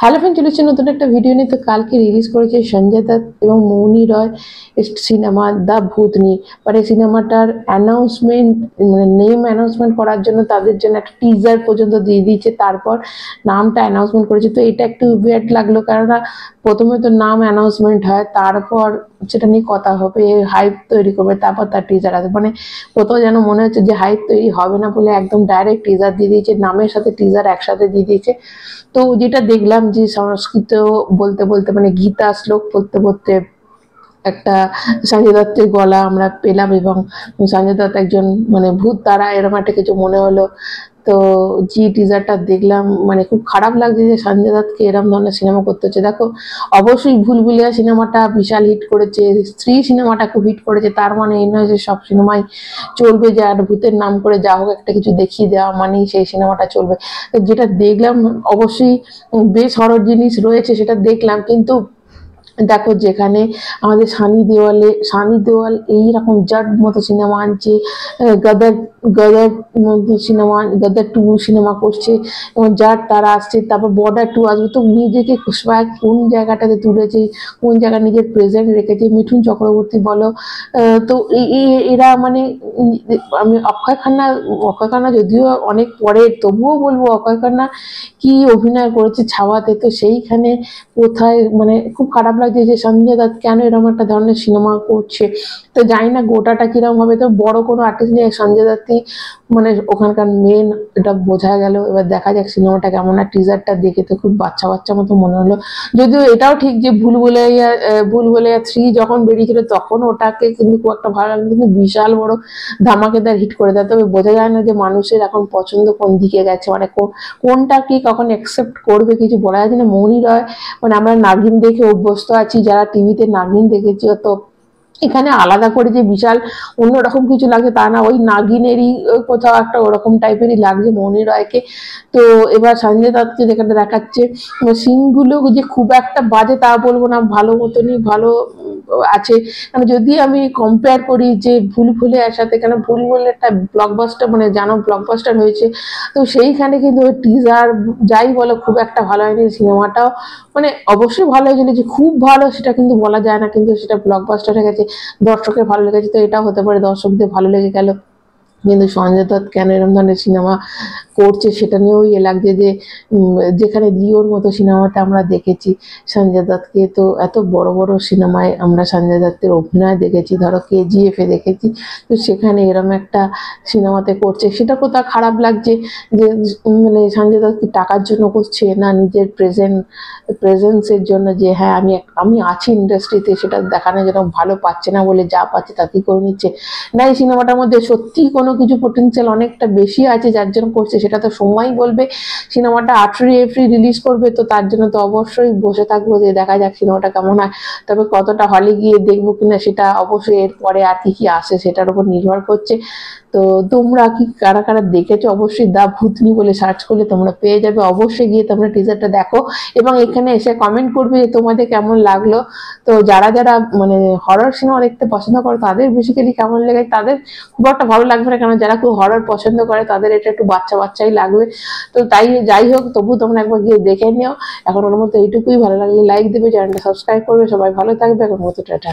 Hello friend, চলেছে নতুন একটা ভিডিও নিয়ে। তো কালকে রিলিজ করেছে সঞ্জয় দত্ত এবং মৌনি রয় সিনেমা দ্য ভূতনি। বাট এই সিনেমাটার অ্যানাউন্সমেন্ট মানে নেম অ্যানাউন্সমেন্ট করার জন্য তাদের জন্য একটা টিজার পর্যন্ত দিয়ে দিয়েছে, তারপর নামটা অ্যানাউন্সমেন্ট করেছে। তো এটা একটু ওয়েট লাগলো, কেননা প্রথমে তো নাম অ্যানাউন্সমেন্ট হয়, তারপর সেটা নিয়ে কথা হবে, হাইপ তৈরি করবে, তারপর তার টিজার আসবে। মানে প্রথমে যেন মনে হচ্ছে যে হাইপ তৈরি হবে না বলে একদম ডাইরেক্ট টিজার দিয়ে দিয়েছে, নামের সাথে টিজার একসাথে দিয়ে দিয়েছে। তো যেটা দেখলাম যে সংস্কৃত বলতে বলতে মানে গীতা শ্লোক পড়তে পড়তে একটা সঞ্জয় দত্তের গলা আমরা পেলাম, এবং সঞ্জয় দত্ত একজন মানে ভূত তারা এরকম একটা কিছু মনে হলো। তো যে টিজারটা দেখলাম মানে খুব খারাপ লাগছে যে সঞ্জয় দত্তকে এরকম ধরনের সিনেমা করতে হচ্ছে। দেখো, অবশ্যই ভুলভুলিয়া সিনেমাটা বিশাল হিট করেছে, স্ত্রী সিনেমাটা খুব হিট করেছে, তার মানে এই নয় যে সব সিনেমাই চলবে, যে আর ভূতের নাম করে যা হোক একটা কিছু দেখিয়ে দেওয়া মানেই সেই সিনেমাটা চলবে। তো যেটা দেখলাম অবশ্যই বেশ হরর জিনিস রয়েছে, সেটা দেখলাম। কিন্তু দেখো, যেখানে আমাদের সানি দেওয়াল এইরকম জাট মতো সিনেমা আনছে, গদর গদর মতো সিনেমা, গদর 2 সিনেমা করছে, এবং জাট তারা আসছে, তারপর বর্ডার 2 আসবে। তো নিজেকে খুশবাক কোন জায়গাটাতে তুলেছে, কোন জায়গায় নিজের প্রেজেন্ট রেখেছে, মিঠুন চক্রবর্তী বলো। তো এরা মানে আমি অক্ষয় খান্না যদিও অনেক পরে, তবুও বলবো অক্ষয় খান্না কি অভিনয় করেছে ছাওয়াতে। তো সেইখানে কোথায় মানে খুব খারাপ লাগছে যে সঞ্জয় দত্ত কেন এরকম একটা ধরনের সিনেমা করছে। তো জানি না গোটাটা কিরকম হবে। তো বড় কোনো আর্টিস্ট নেই, সঞ্জয় দত্তই মানে ওখানকার মেন, এটা বোঝা গেল। এবার দেখা যাক সিনেমাটা কেমন। আর টিজারটা দেখে তো খুব বাচ্চা বাচ্চা মতো মনে হলো। যদিও এটাও ঠিক যে ভুলভুলাইয়া 3 যখন বেরিয়েছিল তখন ওটাকে কিন্তু খুব একটা ভালো লাগলো, কিন্তু বিশাল বড় ধামাকেদার হিট করে দেয়। তবে বোঝা যায় না যে মানুষের এখন পছন্দ কোন দিকে গেছে, মানে কোনটা কি কখন অ্যাকসেপ্ট করবে কিছু বলা যায় না। মৌনি রয় মানে আমরা নাগিন দেখে অভ্যস্ত আছি, যারা টিভিতে নাগিন দেখেছি, তো এখানে আলাদা করে যে বিশাল অন্যরকম কিছু লাগছে তা না, ওই নাগিনেরই কোথাও একটা ওরকম টাইপেরই লাগছে মৌনি রয়কে। তো এবার সঞ্জয় দত্তকে যেখানে দেখাচ্ছে, সিনগুলো যে খুব একটা বাজে তা বলবো না, ভালো মতনই ভালো আছে। কারণ যদি আমি কম্পেয়ার করি যে ভুলভুলাইয়ার সাথে, কেন ভুলভুলাইয়া একটা ব্লকবাস্টার মানে জানো ব্লকবাস্টার হয়েছে, তো সেইখানে কিন্তু ওই টিজার যাই বলো খুব একটা ভালো হয়নি। সিনেমাটাও মানে অবশ্যই ভালো হয়েছিল, যে খুব ভালো সেটা কিন্তু বলা যায় না, কিন্তু সেটা ব্লকবাস্টার হয়ে গেছে, দর্শকের ভালো লেগেছে। তো এটাও হতে পারে দর্শকদের ভালো লেগে গেল। কিন্তু সঞ্জয় দত্ত কেন এরকম ধরনের সিনেমা করছে সেটা নিয়েও লাগছে যে যেখানে লিওর মতো সিনেমাতে আমরা দেখেছি সঞ্জয় দত্তকে, তো এত বড় বড় সিনেমায় আমরা সঞ্জয় দত্তের অভিনয় দেখেছি, ধরো কেজিএফে দেখেছি, তো সেখানে এরকম একটা সিনেমাতে করছে, সেটা কোথাও খারাপ লাগছে। যে মানে সঞ্জয় দত্ত কি টাকার জন্য করছে না নিজের প্রেজেন্সের জন্য, যে হ্যাঁ আমি আছি ইন্ডাস্ট্রিতে, সেটা দেখানোর জন্য ভালো পাচ্ছে না বলে যা পাচ্ছে তাতেই করে নিচ্ছে না। এই সিনেমাটার মধ্যে সত্যিই কোনো কিছু পোটেনশিয়াল অনেকটা বেশি আছে, যার জন্য করছে সেটা তো সময়ই বলবে। সিনেমাটা 18 এপ্রিল রিলিজ করবে, তো তার জন্য তো অবশ্যই বসে থাকবো যে দেখা যাক সিনেমাটা কেমন হয়। তবে কতটা হলে গিয়ে দেখবো কিনা সেটা অবশ্যই এরপরে আর কি আসে সেটার উপর নির্ভর করছে। তো তোমরা কি কারা কারা দেখেছো অবশ্যই দা ভূতনি বলে সার্চ করলে তোমরা পেয়ে যাবে। অবশ্যই গিয়ে তোমরা টিজারটা দেখো এবং এখানে এসে কমেন্ট করবে যে তোমাদের কেমন লাগলো। তো যারা যারা মানে হরর সিনেমা দেখতে পছন্দ করে তাদের বেসিক্যালি কেমন লেগে, তাদের খুব একটা ভালো লাগবে না, কারণ যারা খুব হরর পছন্দ করে তাদের এটা একটু বাচ্চা বাচ্চাই লাগবে। তো তাই যাই হোক, তবু তোমরা একবার গিয়ে দেখে নিও। এখন ওর মতো এইটুকুই, ভালো লাগলে লাইক দেবে, চ্যানেলটা সাবস্ক্রাইব করবে। সবাই ভালো থাকবে। এখন মতো টাটা।